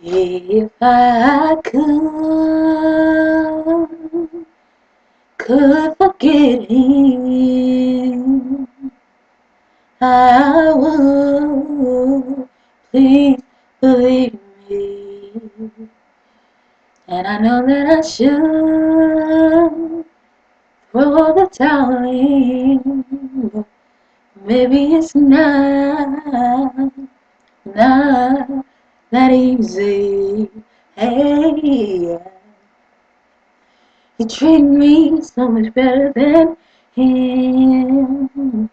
If I could forget him, I would. Please believe me. And I know that I should throw the towel in, but maybe it's not that easy. Hey, you treat me so much better than him.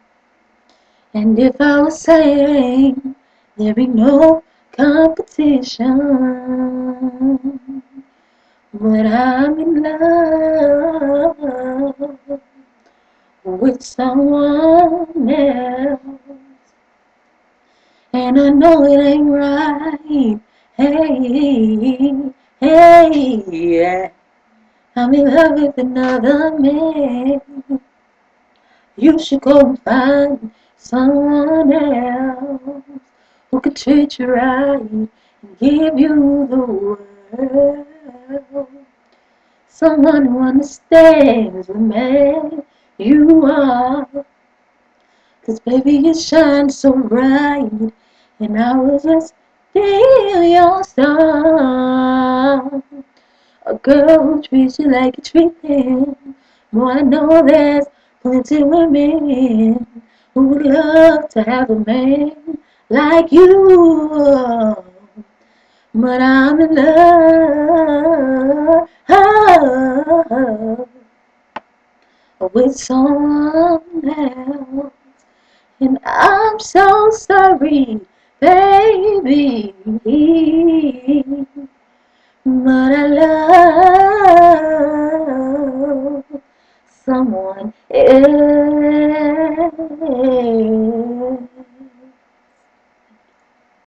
And if I was saying there be no competition, but I'm in love with someone else, and I know it ain't right. Hey, hey, yeah. I'm in love with another man. You should go and find someone else who can treat you right and give you the world. Someone who understands the man you are. 'Cause baby, you shine so bright, and I will just steal your star. A girl who treats you like you treat them. Boy, I know there's plenty women who would love to have a man like you. But I'm in love with someone else. And I'm so sorry, baby. But I love someone else.